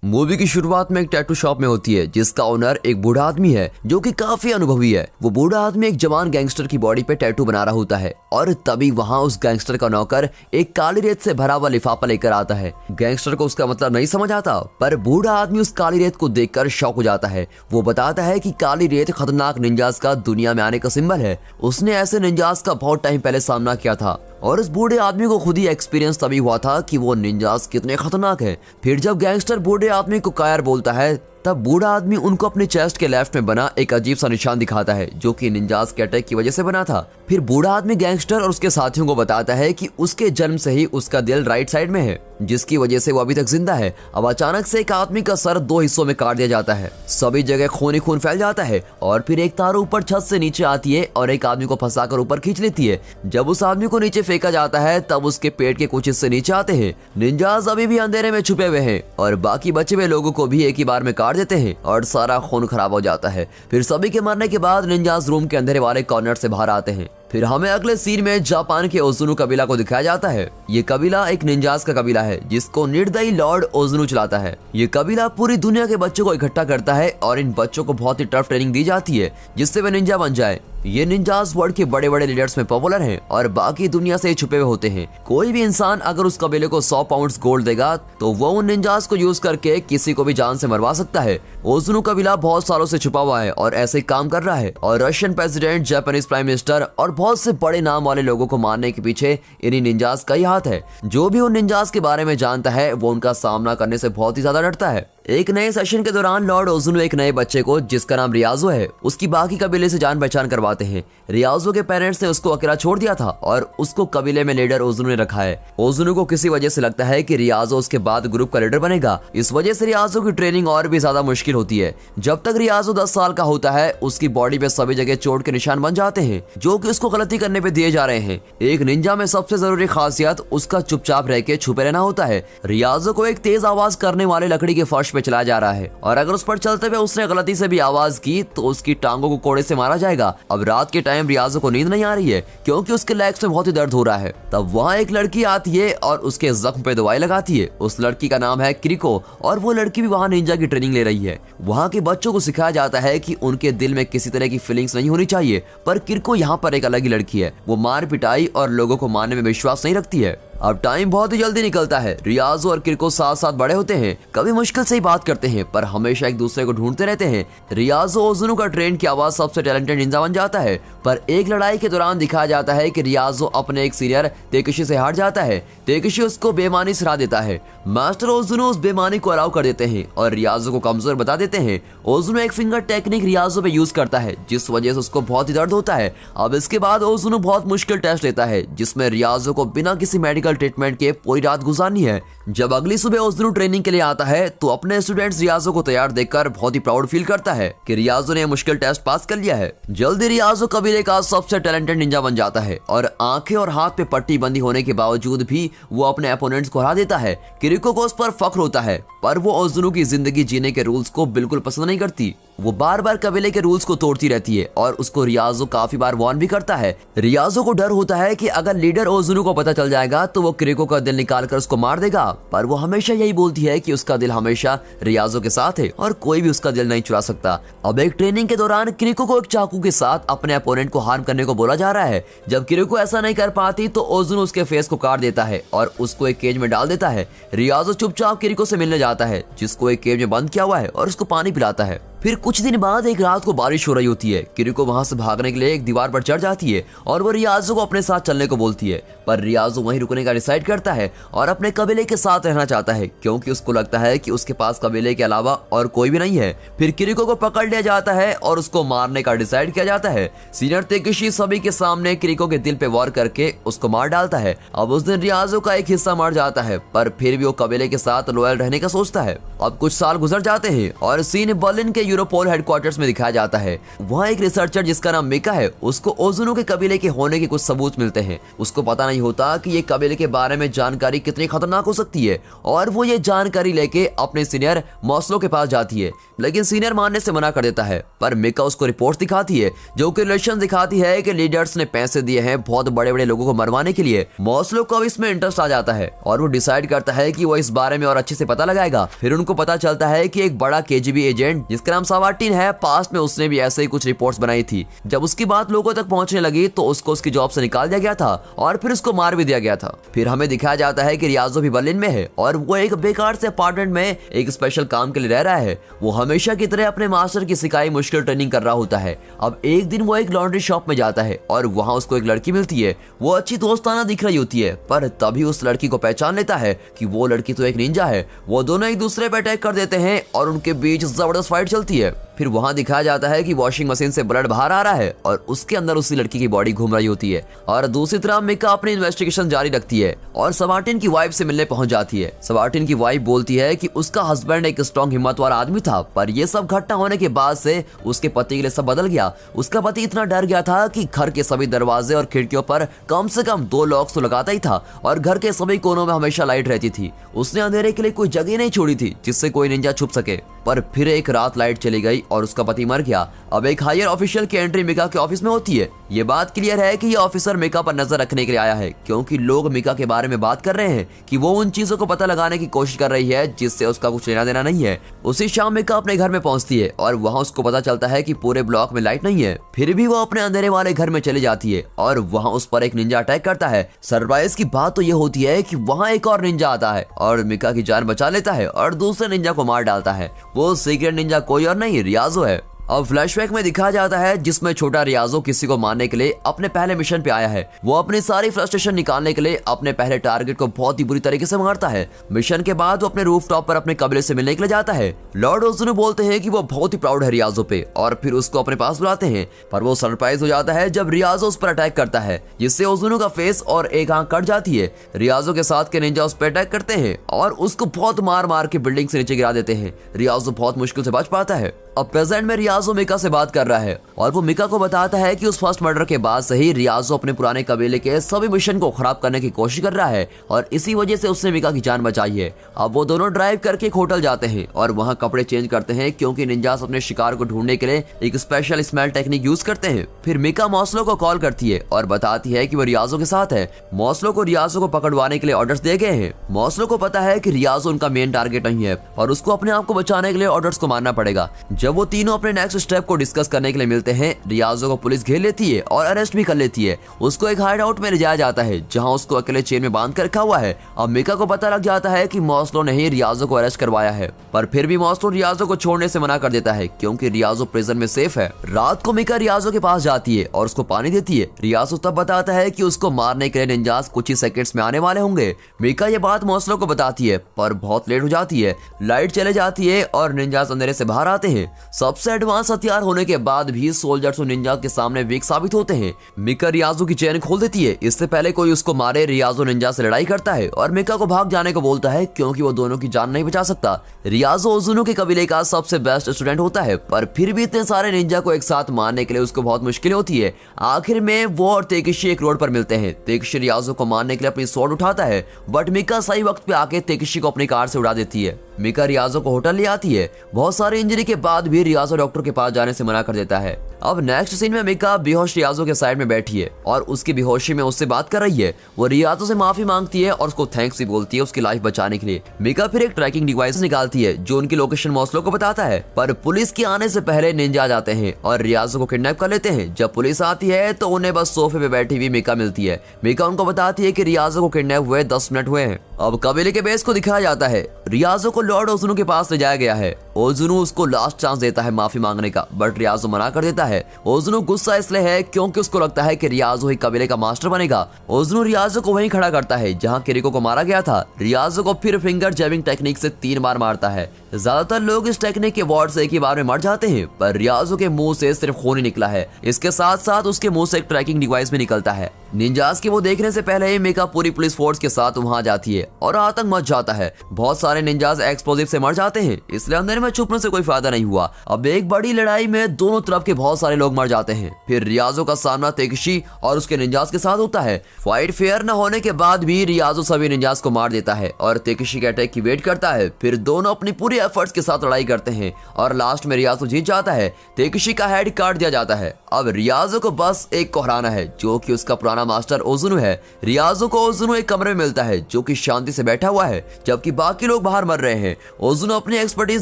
Movie की शुरुआत में एक टैटू शॉप में होती है जिसका ओनर एक बूढ़ा आदमी है जो कि काफी अनुभवी है। वो बूढ़ा आदमी एक जवान गैंगस्टर की बॉडी पे टैटू बना रहा होता है और तभी वहाँ उस गैंगस्टर का नौकर एक काली रेत से भरा हुआ लिफाफा लेकर आता है। गैंगस्टर को उसका मतलब नहीं समझ आता, पर बूढ़ा आदमी उस काली रेत को देखकर शॉक हो जाता है। वो बताता है कि काली रेत खतरनाक निंजास का दुनिया में आने का सिंबल है। उसने ऐसे निंजास का बहुत टाइम पहले सामना किया था और उस बूढ़े आदमी को खुद ही एक्सपीरियंस तभी हुआ था कि वो निंजास कितने खतरनाक है। फिर जब गैंगस्टर बूढ़े आदमी को कायर बोलता है तब बूढ़ा आदमी उनको अपने चेस्ट के लेफ्ट में बना एक अजीब सा निशान दिखाता है जो कि निंजास के अटैक की वजह से बना था। फिर बूढ़ा आदमी गैंगस्टर और उसके साथियों को बताता है कि उसके जन्म से ही उसका दिल राइट साइड में है जिसकी वजह से वो अभी तक जिंदा है। अब अचानक से एक आदमी का सर दो हिस्सों में काट दिया जाता है, सभी जगह खून ही खून फैल जाता है और फिर एक तार ऊपर छत से नीचे आती है और एक आदमी को फंसाकर ऊपर खींच लेती है। जब उस आदमी को नीचे फेंका जाता है तब उसके पेट के कुछ हिस्से नीचे आते हैं। निंजास अभी भी अंधेरे में छुपे हुए हैं और बाकी बचे हुए लोगों को भी एक ही बार में काट देते हैं और सारा खून खराब हो जाता है। फिर सभी के मरने के बाद निंजास रूम के अंधेरे वाले कॉर्नर से बाहर आते हैं। फिर हमें अगले सीन में जापान के ओजुनु कबीला को दिखाया जाता है। ये कबीला एक निंजास का कबीला है जिसको निर्दयी लॉर्ड ओजुनु चलाता है। ये कबीला पूरी दुनिया के बच्चों को इकट्ठा करता है और इन बच्चों को बहुत ही टफ ट्रेनिंग दी जाती है जिससे वे निंजा बन जाए। ये निंजास वर्ल्ड के बड़े बड़े लीडर्स में पॉपुलर हैं और बाकी दुनिया से छुपे हुए होते हैं। कोई भी इंसान अगर उस कबीले को 100 पाउंड्स गोल्ड देगा तो वो उन निंजास को यूज करके किसी को भी जान से मरवा सकता है। ओजुनु कबीला बहुत सालों से छुपा हुआ है और ऐसे काम कर रहा है और Russian president, Japanese prime minister और बहुत से बड़े नाम वाले लोगों को मारने के पीछे इन्हीं निंजास का ही हाथ है। जो भी उन निंजास के बारे में जानता है वो उनका सामना करने से बहुत ही ज्यादा डरता है। एक नए सेशन के दौरान लॉर्ड ओजुनु एक नए बच्चे को जिसका नाम रियाजो है उसकी बाकी कबीले से जान पहचान करवाते हैं। रियाजो के पेरेंट्स ने उसको अकेला छोड़ दिया था और उसको कबीले में लीडर ओजुनु ने रखा है। ओजुनु को किसी वजह से लगता है कि रियाजो उसके बाद ग्रुप का लीडर बनेगा। इस वजह से रियाजो की ट्रेनिंग और भी ज्यादा मुश्किल होती है। जब तक रियाजो 10 साल का होता है उसकी बॉडी पे सभी जगह चोट के निशान बन जाते हैं जो कि उसको गलती करने पे दिए जा रहे हैं। एक निंजा में सबसे जरूरी खासियत उसका चुपचाप रह के छुपे रहना होता है। रियाजो को एक तेज आवाज करने वाले लकड़ी के फर्श पे चलाया जा रहा है और अगर उस पर चलते हुए उसने गलती से भी आवाज की तो उसकी टांगों को कोड़े से मारा जाएगा। अब रात के टाइम रियाजो को नींद नहीं आ रही है क्योंकि उसके लेग्स में बहुत ही दर्द हो रहा है। तब वहाँ एक लड़की आती है और उसके जख्म पे दवाई लगाती है। उस लड़की का नाम है क्रिको और वो लड़की भी वहाँ निंजा की ट्रेनिंग ले रही है। वहाँ के बच्चों को सिखाया जाता है कि उनके दिल में किसी तरह की फीलिंग्स नहीं होनी चाहिए, पर क्रिको यहाँ पर एक अलग ही लड़की है। वो मार पिटाई और लोगों को मारने में विश्वास नहीं रखती है। अब टाइम बहुत ही जल्दी निकलता है। रियाजो और किरको साथ साथ बड़े होते हैं, कभी मुश्किल से ही बात करते हैं पर हमेशा एक दूसरे को ढूंढते रहते हैं। रियाजो ओजुनु का ट्रेन की आवाज सबसे टैलेंटेड निंजा बन जाता है, पर एक लड़ाई के दौरान दिखाया जाता है कि रियाजो अपने एक सीनियर तेकेशी से हार जाता है। तेकेशी उसको बेईमानी से हरा देता है। मास्टर ओजुनु उस बेईमानी को अलाउ कर देते हैं और रियाजो को कमजोर बता देते हैं। ओजुनु एक फिंगर टेक्निक रियाजो पे यूज करता है जिस वजह से उसको बहुत ही दर्द होता है। अब इसके बाद ओजुनु बहुत मुश्किल टेस्ट लेता है जिसमें रियाजो को बिना किसी मेडिकल ट्रीटमेंट के पूरी रात गुजारनी है। जब अगली सुबह ओजुनु ट्रेनिंग के लिए आता है तो अपने स्टूडेंट्स रियाजो को तैयार देखकर बहुत ही प्राउड फील करता है कि रियाजो ने मुश्किल टेस्ट पास कर लिया है। जल्दी रियाजो कबीले का सबसे टैलेंटेड निंजा बन जाता है और आंखें और हाथ पे पट्टी बंदी होने के बावजूद भी वो अपने अपोनेंट्स को हरा देता है। किरिको को उस पर फख्र होता है, पर वो ओजुनु की जिंदगी जीने के रूल्स को बिल्कुल पसंद नहीं करती। वो बार बार कबीले के रूल्स को तोड़ती रहती है और उसको रियाजो काफी बार वार्न भी करता है। रियाजो को डर होता है कि अगर लीडर ओजुनु को पता चल जाएगा तो वो किरिको का दिल निकाल कर उसको मार देगा, पर वो हमेशा यही बोलती है कि उसका दिल हमेशा रियाजो के साथ है और कोई भी उसका दिल नहीं चुरा सकता। अब एक ट्रेनिंग के दौरान किरिको को एक चाकू के साथ अपने अपोनेंट को हार्म करने को बोला जा रहा है। जब किरिको ऐसा नहीं कर पाती तो ओजुनु उसके फेस को काट देता है और उसको एक केज में डाल देता है। रियाजो चुपचाप किरिको से मिलने जाता है जिसको एक केज में बंद किया हुआ है और उसको पानी पिलाता है। फिर कुछ दिन बाद एक रात को बारिश हो रही होती है। किरिको वहां से भागने के लिए एक दीवार पर चढ़ जाती है और वो रियाजो को अपने साथ चलने को बोलती है, पर रियाजो वहीं रुकने का डिसाइड करता है और अपने कबीले के साथ रहना चाहता है क्योंकि उसको लगता है कि उसके पास कबीले के अलावा और कोई भी नहीं है। फिर किरिको को पकड़ लिया जाता है और उसको मारने का डिसाइड किया जाता है। सीनियर तेकेशी सभी के सामने किरिको के दिल पे वार करके उसको मार डालता है। अब उस दिन रियाजो का एक हिस्सा मर जाता है, पर फिर भी वो कबीले के साथ लॉयल रहने का सोचता है। अब कुछ साल गुजर जाते हैं और सीन बर्लिन के यूरोपोल हेडक्वार्टर्स में दिखाया जाता है। वहाँ एक रिसर्चर जिसका नाम मिका है, उसको ओजुनु के कबीले के होने के कुछ सबूत मिलते हैं। उसको पता नहीं होता कि ये कबीले के बारे में जानकारी कितनी खतरनाक हो सकती है और वो ये जानकारी लेके अपने सीनियर मॉस्लो के पास जाती है, लेकिन सीनियर मानने से मना कर देता है। पर मिका उसको रिपोर्ट दिखाती है जो कि रिलेशन दिखाती है कि लीडर्स ने पैसे दिए हैं बहुत बड़े बड़े लोगों को मरवाने के लिए। मॉस्लो को अब इसमें इंटरेस्ट आ जाता है और वो डिसाइड करता है कि वो इस बारे में और अच्छे से पता लगाएगा। फिर उनको पता चलता है कि एक बड़ा केजीबी एजेंट जिसका नाम सावाटिन है, पास्ट में उसने भी ऐसे ही कुछ रिपोर्ट्स बनाई थी। जब उसकी बात लोगों तक पहुंचने लगी तो उसको उसकी जॉब से निकाल दिया गया था और फिर उसको मार भी दिया गया था। फिर हमें दिखाया जाता है कि रियाजो भी बर्लिन में है और वो एक बेकार से अपार्टमेंट में एक स्पेशल काम के लिए रह रहा है। वो हमेशा की तरह अपने मास्टर की सिखाई मुश्किल ट्रेनिंग कर रहा होता है। अब एक दिन वो एक लॉन्ड्री शॉप में जाता है और वहाँ उसको एक लड़की मिलती है। वो अच्छी दोस्ताना दिख रही होती है, पर तभी उस लड़की को पहचान लेता है कि वो लड़की तो एक निंजा है। वो दोनों एक दूसरे पर अटैक कर देते हैं और उनके बीच जबरदस्त फाइट चलती है। फिर वहाँ दिखाया जाता है कि वॉशिंग मशीन से ब्लड बाहर आ रहा है और उसके अंदर उसी लड़की की बॉडी घूम रही होती है। और दूसरी तरफ मिका अपनी इन्वेस्टिगेशन जारी रखती है और सवाटिन की वाइफ से मिलने पहुंच जाती है। सवाटिन की वाइफ बोलती है कि उसका हस्बैंड एक स्ट्रॉन्ग हिम्मत वाला आदमी था, पर ये सब घटना होने के बाद से उसके पति के लिए सब बदल गया। उसका पति इतना डर गया था कि घर के सभी दरवाजे और खिड़कियों पर कम से कम 2 लॉक्स तो लगाता ही था और घर के सभी कोनों में हमेशा लाइट रहती थी। उसने अंधेरे के लिए कोई जगह नहीं छोड़ी थी जिससे कोई निंजा छुप सके। पर फिर एक रात लाइट चली गई और उसका पति मर गया। अब एक हायर ऑफिशियल की एंट्री मिका के ऑफिस में होती है। ये बात क्लियर है कि ये ऑफिसर मिका पर नजर रखने के लिए आया है, क्योंकि लोग मिका के बारे में बात कर रहे हैं कि वो उन चीजों को पता लगाने की कोशिश कर रही है जिससे उसका कुछ लेना देना नहीं है। उसी शाम मिका अपने घर में पहुंचती है और वहाँ उसको पता चलता है कि पूरे ब्लॉक में लाइट नहीं है। फिर भी वो अपने अंधेरे वाले घर में चली जाती है और वहाँ उस पर एक निंजा अटैक करता है। सरप्राइज की बात तो ये होती है कि वहाँ एक और निंजा आता है और मिका की जान बचा लेता है और दूसरे निंजा को मार डालता है। वो सीक्रेट निंजा कोई और नहीं, रियाजो है। अब फ्लैशबैक में दिखाया जाता है जिसमें छोटा रियाजो किसी को मारने के लिए अपने पहले मिशन पे आया है। वो अपनी सारी फ्रस्ट्रेशन निकालने के लिए अपने पहले टारगेट को बहुत ही बुरी तरीके से मारता है। मिशन के बाद वो अपने रूफटॉप पर अपने कबीले से मिलने के लिए जाता है। लॉर्ड ओजुनु बोलते हैं कि वो बहुत ही प्राउड है रियाजो पे और फिर उसको अपने पास बुलाते हैं, पर वो सरप्राइज हो जाता है जब रियाजो उस पर अटैक करता है, जिससे ओजुनु का फेस और एक आंख कट जाती है। रियाजो के साथ के निंजा उस पर अटैक करते हैं और उसको बहुत मार मार के बिल्डिंग से नीचे गिरा देते हैं। रियाजो बहुत मुश्किल से बच पाता है। अब प्रेजेंट में रियाजो मिका से बात कर रहा है और वो मिका को बताता है कि उस फर्स्ट मर्डर के बाद से ही रियाजो अपने पुराने कबीले के सभी मिशन को खराब करने की कोशिश कर रहा है और इसी वजह से उसने मिका की जान बचाई है। अब वो दोनों ड्राइव करके एक होटल जाते हैं और वहाँ कपड़े चेंज करते हैं, क्योंकि निंजास अपने शिकार को ढूंढने के लिए एक स्पेशल स्मेल टेक्निक यूज करते हैं। फिर मिका मॉस्लो को कॉल करती है और बताती है कि वो रियाजो के साथ है। मॉस्लो को रियाजो को पकड़वाने के लिए ऑर्डर्स दिए गए हैं। मॉस्लो को पता है कि रियाजो उनका मेन टारगेट नहीं है और उसको अपने आप को बचाने के लिए ऑर्डर्स को मानना पड़ेगा। जब वो तीनों अपने नेक्स्ट स्टेप को डिस्कस करने के लिए मिलते हैं, रियाजो को पुलिस घेर लेती है और अरेस्ट भी कर लेती है। उसको एक हाइड आउट में ले जाया जाता है जहां उसको अकेले चेन में बांध कर रखा हुआ है। अब मिका को पता लग जाता है कि मॉस्लो ने ही रियाजो को अरेस्ट करवाया है, पर फिर भी मॉस्लो रियाजो को छोड़ने से मना कर देता है क्योंकि रियाजो प्रिजन में सेफ है। रात को मिका रियाजो के पास जाती है और उसको पानी देती है। रियाजो तब बताता है कि उसको मारने के लिए निंजास कुछ ही सेकंड्स में आने वाले होंगे। मिका ये बात मॉस्लो को बताती है, पर बहुत लेट हो जाती है। लाइट चले जाती है और निंजास अंधेरे से बाहर आते हैं। सबसे एडवांस हथियार होने के बाद भी सोल्जर्स और निंजा के सामने वीक साबित होते हैं। मिका रियाजो की चेन खोल देती है। इससे पहले कोई उसको मारे, रियाजो निंजा से लड़ाई करता है और मिका को भाग जाने को बोलता है क्योंकि वो दोनों की जान नहीं बचा सकता। रियाजो ओजुनु के कबीले का सबसे बेस्ट स्टूडेंट होता है, पर फिर भी इतने सारे निंजा को एक साथ मारने के लिए उसको बहुत मुश्किल होती है। आखिर में वो और तेकिशी एक रोड पर मिलते हैं। तेकिशी रियाजो को मारने के लिए अपनी स्वॉर्ड उठाता है, बट मिका सही वक्त पे आके तेकिशी को अपनी कार से उड़ा देती है। मिका रियाजो को होटल ले आती है। बहुत सारे इंजरी के बाद भी रियाजो डॉक्टर के पास जाने से मना कर देता है। अब नेक्स्ट सीन में मिका बेहोश रियाजो के साइड में बैठी है और उसकी बेहोशी में उससे बात कर रही है। वो रियाजो से माफी मांगती है और उसको थैंक्स भी बोलती है उसकी लाइफ बचाने के लिए। मिका फिर एक ट्रैकिंग डिवाइस निकालती है जो उनकी लोकेशन मॉस्लो को बताता है, पर पुलिस के आने से पहले निंजा आ जाते हैं और रियाजो को किडनैप कर लेते हैं। जब पुलिस आती है तो उन्हें बस सोफे पे बैठी हुई मिका मिलती है। मिका उनको बताती है कि रियाजो को किडनैप हुए 10 मिनट हुए हैं। अब कबीले के बेस को दिखाया जाता है। रियाजो को लॉर्ड ओजुनु के पास ले जाया गया है। ओजुनु उसको लास्ट चांस देता है माफी मांगने का, बट रियाजो मना कर देता है। ओजुनु गुस्सा इसलिए है क्योंकि उसको लगता है कि रियाजो ही कबीले का मास्टर बनेगा। ओजुनु रियाजो को वहीं खड़ा करता है जहां किरिको को मारा गया था। रियाजो को फिर फिंगर जैबिंग टेक्निक से 3 बार मारता है। ज्यादातर लोग इस टेक्निक के वार्ड से एक ही बार में मर जाते हैं, पर रियाजो के मुंह से सिर्फ खून ही निकला है। इसके साथ साथ उसके मुंह से एक ट्रैकिंग डिवाइस भी निकलता है। निंजास के वो देखने से पहले ही मिका पूरी पुलिस फोर्स के साथ वहां जाती है और आतंक मच जाता है। बहुत सारे निंजास एक्सप्लोजिव से मर जाते हैं, इसलिए अंदर में में छुपने से कोई फायदा नहीं हुआ। अब एक बड़ी लड़ाई में दोनों तरफ के बहुत सारे लोग मर जाते हैं। फिर रियाजो का सामना तेकेशी और उसके निंजास के साथ होता है। फाइट फेयर न होने के बाद भी रियाजो सभी निंजास को मार देता है और तेकेशी के अटैक की वेट करता है। फिर दोनों अपनी पूरी एफर्ट्स के साथ लड़ाई करते हैं और लास्ट में रियाजो जीत जाता है। तेकेशी का हेड काट दिया जाता है। अब रियाजो को बस एक को हराना है जो कि उसका पुराना मास्टर ओजुनु है। रियाजो को ओजुनु एक कमरे में मिलता है जो कि शांति से बैठा हुआ है जबकि बाकी लोग बाहर मर रहे हैं। ओजुनु अपनी एक्सपर्टीज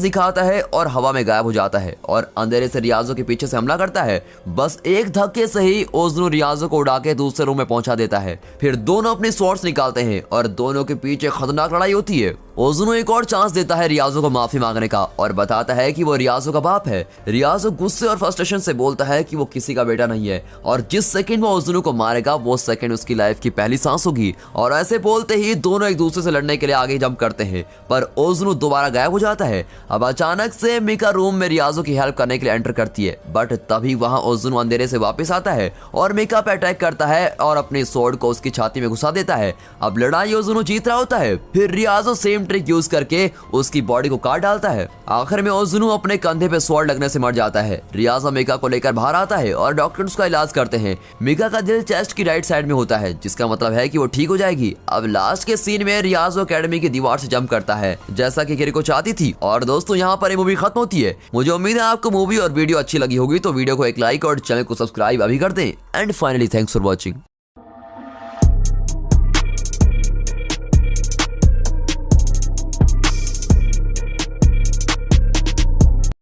दिखाता है और हवा में गायब हो जाता है और अंधेरे से रियाजो के पीछे से हमला करता है। बस एक धक्के से ही ओजुनु रियाजो को उड़ा के दूसरे रूम में पहुंचा देता है। फिर दोनों अपनी स्वॉर्ड्स निकालते हैं और दोनों के पीछे खतरनाक लड़ाई होती है। ओजुनु एक और चांस देता है रियाजो को माफी मांगने का और बताता है कि वो रियाजो का बाप है। रियाजो गुस्से और फ्रस्ट्रेशन से बोलता है कि वो किसी का बेटा नहीं है और जिस सेकंड वो ओजुनु को मारेगा वो सेकंड उसकी लाइफ की पहली सांस होगी। और ऐसे बोलते ही दोनों एक दूसरे से लड़ने के लिए आगे जंप करते हैं पर ओजुनु दोबारा गायब हो जाता है। अब अचानक से मिका रूम में रियाजो की हेल्प करने के लिए एंटर करती है बट तभी वहां ओजुनु अंधेरे से वापस आता है और मिका पे अटैक करता है और अपनी स्वॉर्ड को उसकी छाती में घुसा देता है। अब लड़ाई ओजुनु जीत रहा होता है। फिर रियाजो सेम ट्रिक यूज करके उसकी बॉडी को काट डालता है। आखिर में ओजुनु अपने कंधे पे स्वॉर्ड लगने से मर जाता है। रियाजो मिका को लेकर बाहर आता है और डॉक्टर उसका इलाज करते हैं। मिका का दिल चेस्ट की राइट साइड में होता है जिसका मतलब है कि वो ठीक हो जाएगी। अब लास्ट के सीन में रियाजो एकेडमी की दीवार से जंप करता है जैसा कि किरिको चाहती थी। और दोस्तों यहाँ पर ये मूवी खत्म होती है। मुझे उम्मीद है आपको मूवी और वीडियो अच्छी लगी होगी तो वीडियो को एक लाइक और चैनल को सब्सक्राइब अभी कर दें। And finally thanks for watching.